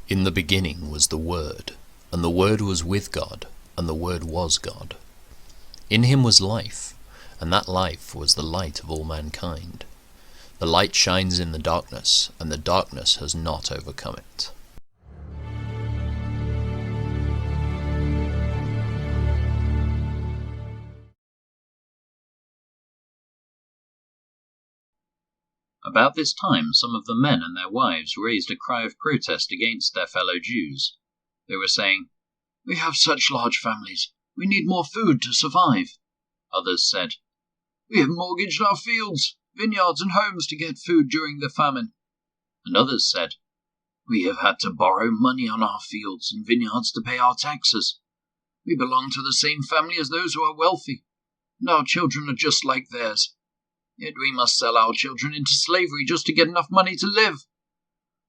In the beginning was the Word, and the Word was with God, and the Word was God. In him was life, and that life was the light of all mankind. The light shines in the darkness, and the darkness has not overcome it. About this time some of the men and their wives raised a cry of protest against their fellow Jews. They were saying, "We have such large families. We need more food to survive." Others said, "We have mortgaged our fields, vineyards and homes to get food during the famine." And others said, "We have had to borrow money on our fields and vineyards to pay our taxes. We belong to the same family as those who are wealthy, and our children are just like theirs. Yet we must sell our children into slavery just to get enough money to live.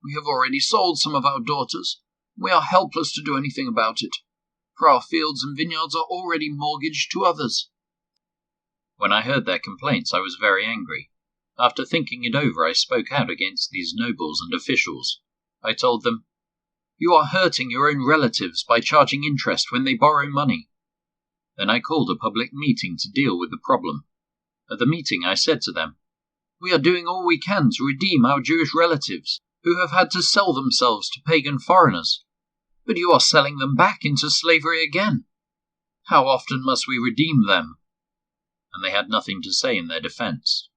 We have already sold some of our daughters. We are helpless to do anything about it, for our fields and vineyards are already mortgaged to others." When I heard their complaints, I was very angry. After thinking it over, I spoke out against these nobles and officials. I told them, "You are hurting your own relatives by charging interest when they borrow money." Then I called a public meeting to deal with the problem. At the meeting I said to them, "We are doing all we can to redeem our Jewish relatives, who have had to sell themselves to pagan foreigners. But you are selling them back into slavery again. How often must we redeem them?" And they had nothing to say in their defense.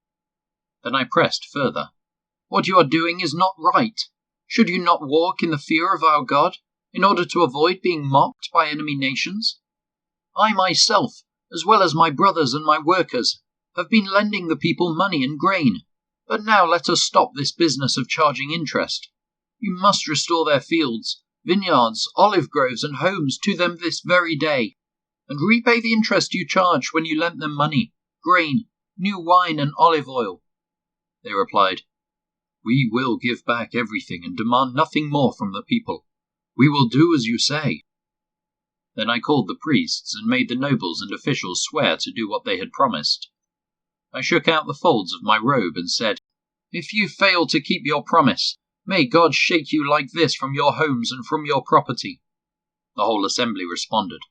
Then I pressed further. "What you are doing is not right. Should you not walk in the fear of our God, in order to avoid being mocked by enemy nations? I myself, as well as my brothers and my workers, have been lending the people money and grain, but now let us stop this business of charging interest. You must restore their fields, vineyards, olive groves and homes to them this very day, and repay the interest you charged when you lent them money, grain, new wine and olive oil." They replied, "We will give back everything and demand nothing more from the people. We will do as you say." Then I called the priests and made the nobles and officials swear to do what they had promised. I shook out the folds of my robe and said, "If you fail to keep your promise, may God shake you like this from your homes and from your property." The whole assembly responded,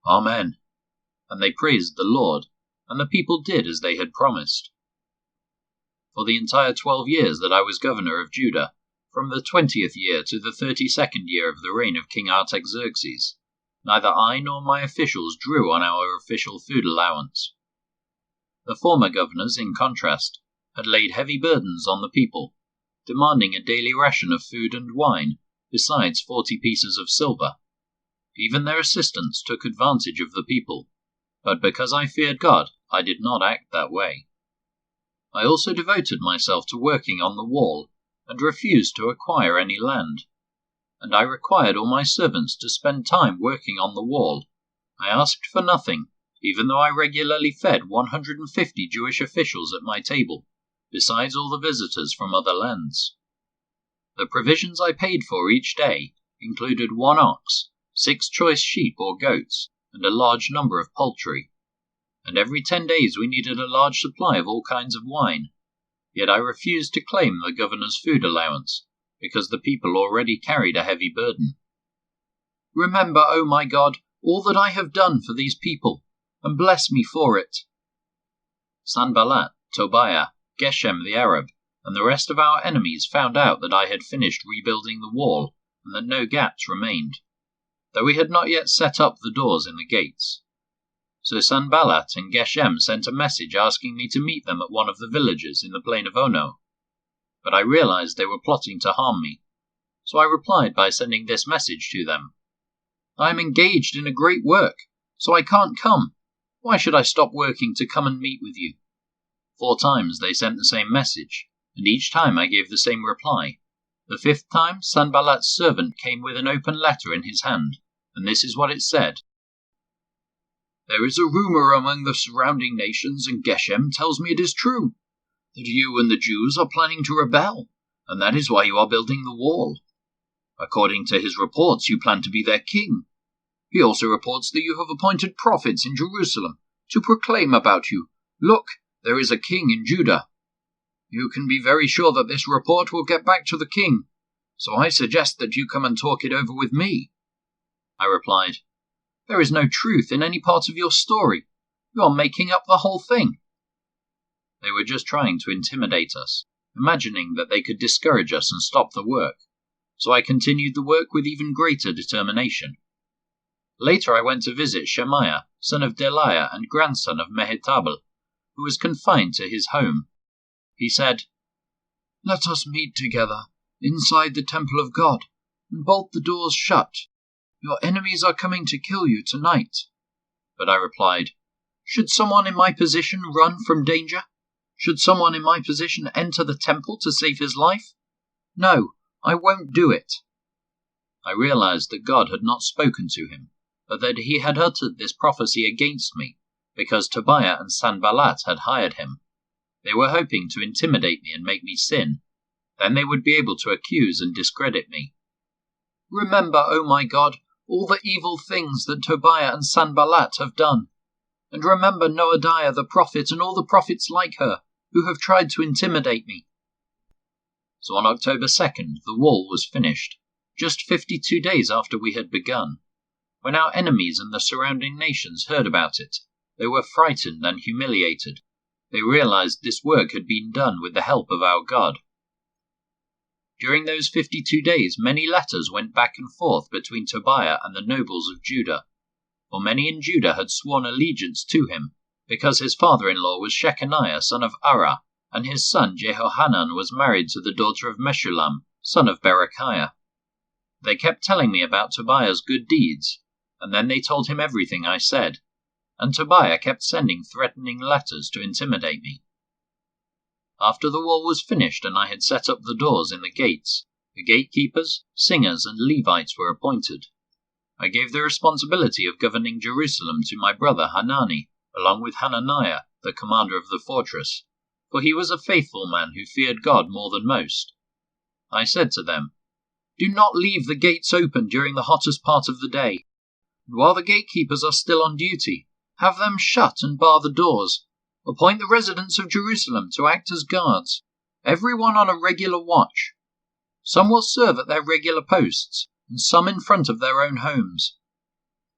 "Amen," and they praised the Lord, and the people did as they had promised. For the entire 12 years that I was governor of Judah, from the 20th year to the 32nd year of the reign of King Artaxerxes, neither I nor my officials drew on our official food allowance. The former governors, in contrast, had laid heavy burdens on the people, demanding a daily ration of food and wine, besides 40 pieces of silver. Even their assistants took advantage of the people, but because I feared God, I did not act that way. I also devoted myself to working on the wall, and refused to acquire any land. And I required all my servants to spend time working on the wall. I asked for nothing, even though I regularly fed 150 Jewish officials at my table, besides all the visitors from other lands. The provisions I paid for each day included 1 ox, 6 choice sheep or goats, and a large number of poultry. And every 10 days we needed a large supply of all kinds of wine. Yet I refused to claim the governor's food allowance, because the people already carried a heavy burden. "Remember, O my God, all that I have done for these people, and bless me for it." Sanballat, Tobiah, Geshem the Arab, and the rest of our enemies found out that I had finished rebuilding the wall and that no gaps remained, though we had not yet set up the doors in the gates. So Sanballat and Geshem sent a message asking me to meet them at one of the villages in the plain of Ono. But I realized they were plotting to harm me, so I replied by sending this message to them: "I am engaged in a great work, so I can't come. Why should I stop working to come and meet with you?" 4 times they sent the same message, and each time I gave the same reply. The 5th time, Sanballat's servant came with an open letter in his hand, and this is what it said: "There is a rumor among the surrounding nations, and Geshem tells me it is true, that you and the Jews are planning to rebel, and that is why you are building the wall. According to his reports, you plan to be their king. He also reports that you have appointed prophets in Jerusalem to proclaim about you, 'Look, there is a king in Judah.' You can be very sure that this report will get back to the king, so I suggest that you come and talk it over with me." I replied, "There is no truth in any part of your story. You are making up the whole thing." They were just trying to intimidate us, imagining that they could discourage us and stop the work, so I continued the work with even greater determination. Later I went to visit Shemaiah, son of Delaiah and grandson of Mehetabel, who was confined to his home. He said, "Let us meet together inside the temple of God and bolt the doors shut. Your enemies are coming to kill you tonight." But I replied, "Should someone in my position run from danger? Should someone in my position enter the temple to save his life? No, I won't do it." I realized that God had not spoken to him, but that he had uttered this prophecy against me, because Tobiah and Sanballat had hired him. They were hoping to intimidate me and make me sin. Then they would be able to accuse and discredit me. "Remember, O my God, all the evil things that Tobiah and Sanballat have done. And remember Noadiah the prophet and all the prophets like her, who have tried to intimidate me." So on October 2nd, the wall was finished, just 52 days after we had begun. When our enemies and the surrounding nations heard about it, they were frightened and humiliated. They realized this work had been done with the help of our God. During those 52 days, many letters went back and forth between Tobiah and the nobles of Judah, for many in Judah had sworn allegiance to him, because his father-in-law was Shechaniah, son of Arah, and his son Jehohanan was married to the daughter of Meshullam, son of Berechiah. They kept telling me about Tobiah's good deeds, and then they told him everything I said, and Tobiah kept sending threatening letters to intimidate me. After the wall was finished and I had set up the doors in the gates, the gatekeepers, singers, and Levites were appointed. I gave the responsibility of governing Jerusalem to my brother Hanani, along with Hananiah, the commander of the fortress, for he was a faithful man who feared God more than most. I said to them, "Do not leave the gates open during the hottest part of the day, and while the gatekeepers are still on duty, have them shut and bar the doors. Appoint the residents of Jerusalem to act as guards, everyone on a regular watch. Some will serve at their regular posts, and some in front of their own homes."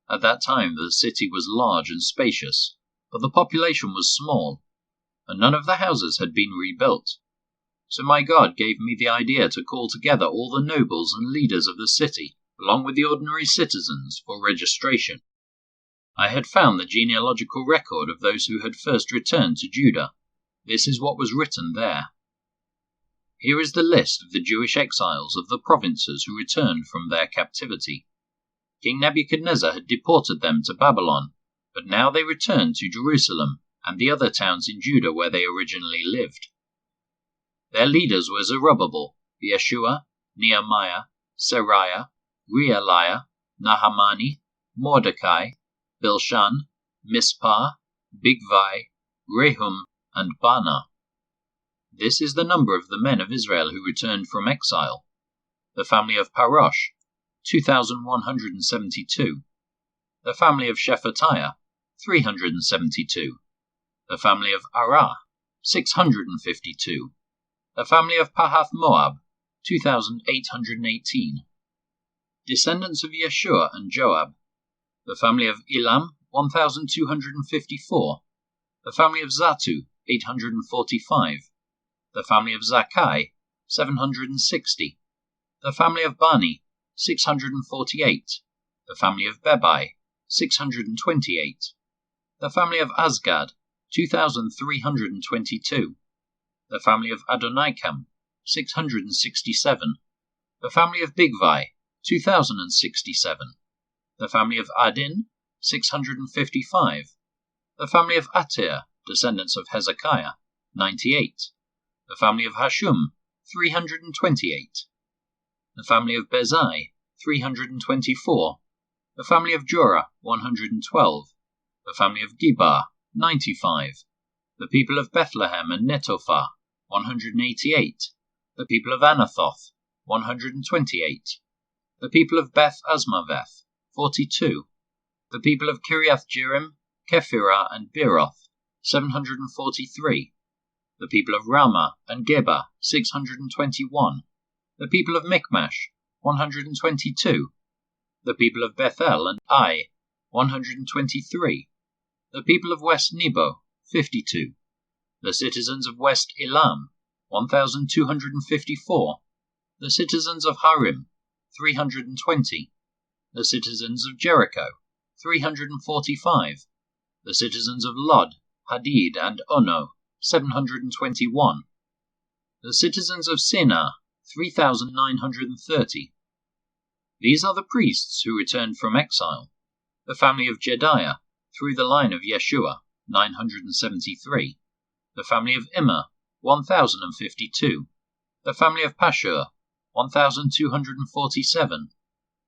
At that time the city was large and spacious, but the population was small, and none of the houses had been rebuilt. So my God gave me the idea to call together all the nobles and leaders of the city, along with the ordinary citizens, for registration. I had found the genealogical record of those who had first returned to Judah. This is what was written there. Here is the list of the Jewish exiles of the provinces who returned from their captivity. King Nebuchadnezzar had deported them to Babylon, but now they returned to Jerusalem and the other towns in Judah where they originally lived. Their leaders were Zerubbabel, Yeshua, Nehemiah, Seraiah, Realiah, Nahamani, Mordecai, Bilshan, Mispah, Bigvai, Rehum, and Baanah. This is the number of the men of Israel who returned from exile. The family of Parosh, 2,172. The family of Shephatiah, 372. The family of Arah, 652. The family of Pahath Moab, 2,818. Descendants of Yeshua and Joab. The family of Elam, 1,254. The family of Zatu, 845. The family of Zakkai, 760. The family of Bani, 648. The family of Bebai, 628. The family of Azgad, 2,322. The family of Adonikam, 667. The family of Bigvai, 2,067. The family of Adin, 655. The family of Atir, descendants of Hezekiah, 98. The family of Hashum, 328. The family of Bezai, 324. The family of Jorah, 112. The family of Gibar, 95. The people of Bethlehem and Netophah, 188. The people of Anathoth, 128. The people of Beth Asmaveth, 42. The people of Kiriath Jearim, Kephirah, and Beeroth, 743. The people of Ramah and Geba, 621. The people of Michmash, 122. The people of Bethel and Ai, 123. The people of West Nebo, 52. The citizens of West Elam, 1,254. The citizens of Harim, 320. The citizens of Jericho, 345. The citizens of Lod, Hadid, and Ono, 721. The citizens of Sinnar, 3,930. These are the priests who returned from exile. The family of Jediah, through the line of Yeshua, 973. The family of Immer, 1,052. The family of Pashur, 1,247.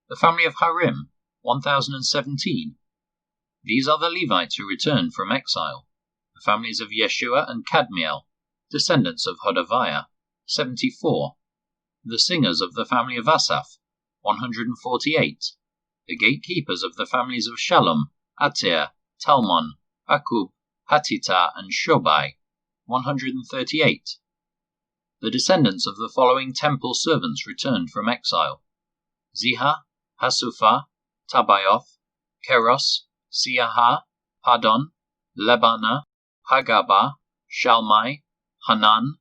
The family of Harim, 1,017. These are the Levites who returned from exile. The families of Yeshua and Kadmiel, descendants of Hodaviah, 74. The singers of the family of Asaph, 148. The gatekeepers of the families of Shalom, Atir, Talmon, Akub, Hatita, and Shobai, 138. The descendants of the following temple servants returned from exile: Ziha, Hasupha, Tabayoth, Keros, Siaha, Padon, Lebana, Hagaba, Shalmai, Hanan,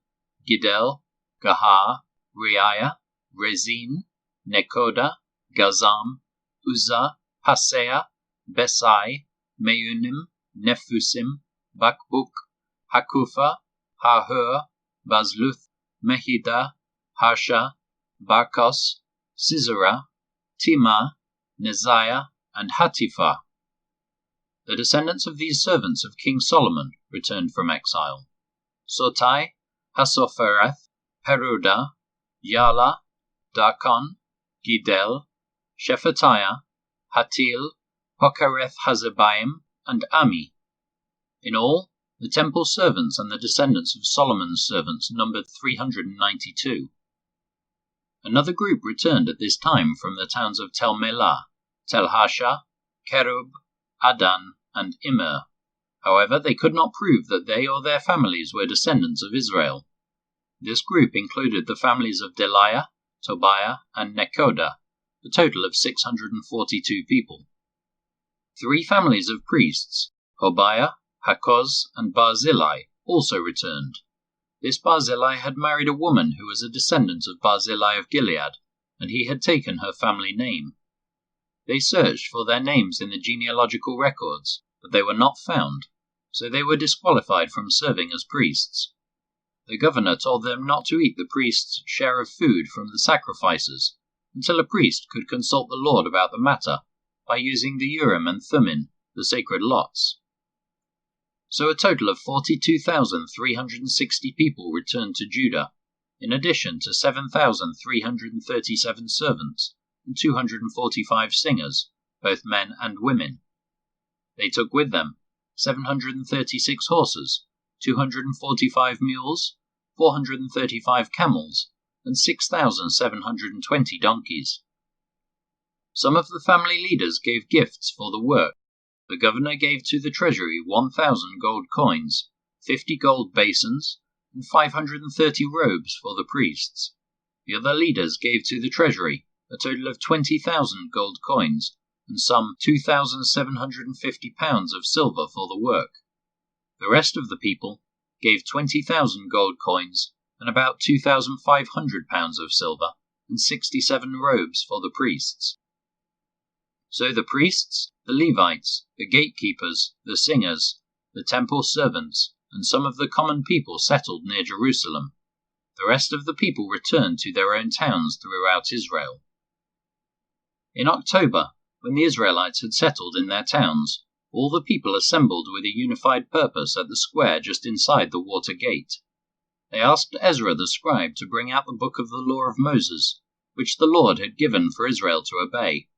Gidel, Gahar, Reiah, Rezin, Nekoda, Gazam, Uzzah, Pasea, Besai, Meunim, Nephusim, Bakbuk, Hakufa, Hahur, Bazluth, Mehida, Harsha, Barkos, Sisera, Tima, Neziah, and Hatipha. The descendants of these servants of King Solomon returned from exile: Sotai, Hasophereth, Peruda, Yala, Darkon, Gidel, Shephatiah, Hatil, Pokereth Hazebaim, and Ami. In all, the temple servants and the descendants of Solomon's servants numbered 392. Another group returned at this time from the towns of Tel Melah, Tel Harsha, Kerub, Adan, and Immer. However, they could not prove that they or their families were descendants of Israel. This group included the families of Deliah, Tobiah, and Nekoda, a total of 642 people. 3 families of priests, Hobiah, Hakoz, and Barzillai, also returned. This Barzillai had married a woman who was a descendant of Barzillai of Gilead, and he had taken her family name. They searched for their names in the genealogical records, but they were not found, so they were disqualified from serving as priests. The governor told them not to eat the priest's share of food from the sacrifices until a priest could consult the Lord about the matter by using the Urim and Thummim, the sacred lots. So a total of 42,360 people returned to Judah, in addition to 7,337 servants and 245 singers, both men and women. They took with them 736 horses, 245 mules, 435 camels, and 6,720 donkeys. Some of the family leaders gave gifts for the work. The governor gave to the treasury 1,000 gold coins, 50 gold basins, and 530 robes for the priests. The other leaders gave to the treasury a total of 20,000 gold coins and some 2,750 pounds of silver for the work. The rest of the people gave 20,000 gold coins and about 2,500 pounds of silver and 67 robes for the priests. So the priests, the Levites, the gatekeepers, the singers, the temple servants, and some of the common people settled near Jerusalem. The rest of the people returned to their own towns throughout Israel. In October, when the Israelites had settled in their towns, all the people assembled with a unified purpose at the square just inside the water gate. They asked Ezra the scribe to bring out the book of the law of Moses, which the Lord had given for Israel to obey.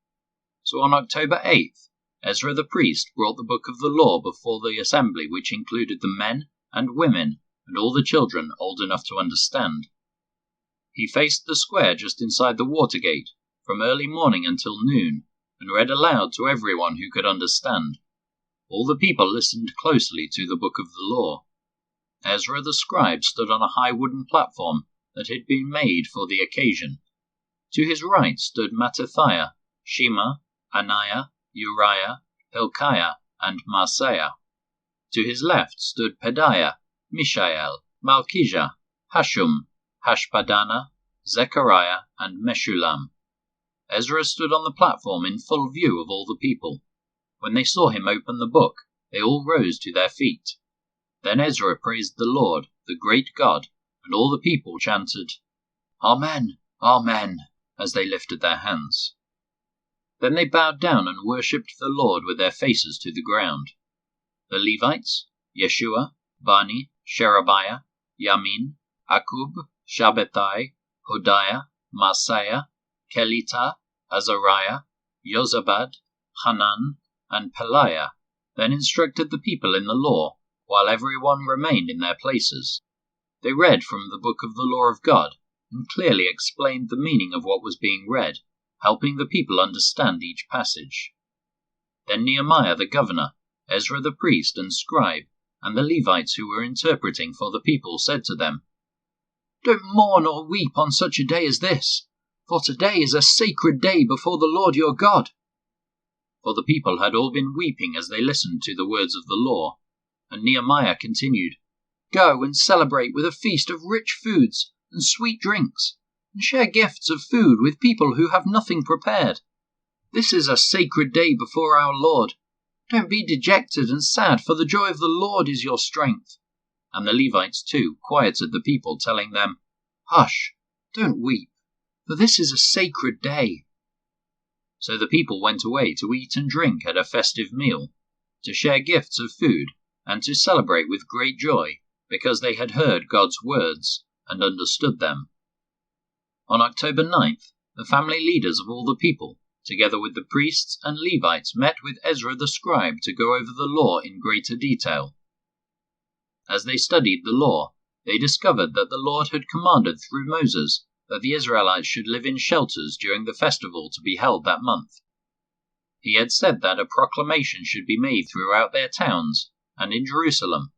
So on October 8th, Ezra the priest brought the book of the law before the assembly, which included the men and women and all the children old enough to understand. He faced the square just inside the water gate from early morning until noon and read aloud to everyone who could understand. All the people listened closely to the book of the law. Ezra the scribe stood on a high wooden platform that had been made for the occasion. To his right stood Mattithiah, Shema, Ananiah, Uriah, Hilkiah, and Maaseiah. To his left stood Pedaiah, Mishael, Malchijah, Hashum, Hashbaddanah, Zechariah, and Meshullam. Ezra stood on the platform in full view of all the people. When they saw him open the book, they all rose to their feet. Then Ezra praised the Lord, the great God, and all the people chanted, Amen, Amen, as they lifted their hands. Then they bowed down and worshipped the Lord with their faces to the ground. The Levites, Yeshua, Bani, Sherebiah, Yamin, Akub, Shabbethai, Hodiah, Maaseiah, Kelita, Azariah, Jozabad, Hanan, and Pelaiah, then instructed the people in the law, while everyone remained in their places. They read from the book of the law of God, and clearly explained the meaning of what was being read, helping the people understand each passage. Then Nehemiah the governor, Ezra the priest and scribe, and the Levites who were interpreting for the people said to them, Don't mourn or weep on such a day as this, for today is a sacred day before the Lord your God. For the people had all been weeping as they listened to the words of the law. And Nehemiah continued, Go and celebrate with a feast of rich foods and sweet drinks, and share gifts of food with people who have nothing prepared. This is a sacred day before our Lord. Don't be dejected and sad, for the joy of the Lord is your strength. And the Levites too quieted the people, telling them, Hush, don't weep, for this is a sacred day. So the people went away to eat and drink at a festive meal, to share gifts of food, and to celebrate with great joy, because they had heard God's words and understood them. On October 9th, the family leaders of all the people, together with the priests and Levites, met with Ezra the scribe to go over the law in greater detail. As they studied the law, they discovered that the Lord had commanded through Moses that the Israelites should live in shelters during the festival to be held that month. He had said that a proclamation should be made throughout their towns and in Jerusalem,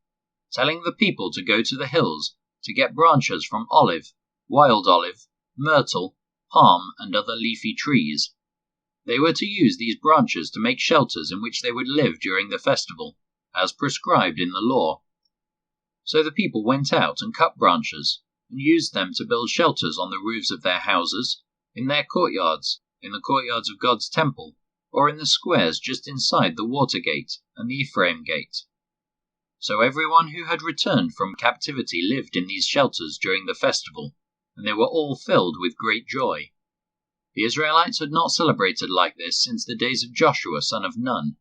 telling the people to go to the hills to get branches from olive, wild olive, myrtle, palm, and other leafy trees. They were to use these branches to make shelters in which they would live during the festival, as prescribed in the law. So the people went out and cut branches, and used them to build shelters on the roofs of their houses, in their courtyards, in the courtyards of God's temple, or in the squares just inside the water gate and the Ephraim gate. So everyone who had returned from captivity lived in these shelters during the festival, and they were all filled with great joy. The Israelites had not celebrated like this since the days of Joshua son of Nun.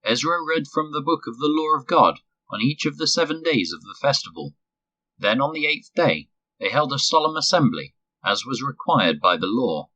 Ezra read from the book of the law of God on each of the 7 days of the festival. Then on the 8th day they held a solemn assembly, as was required by the law.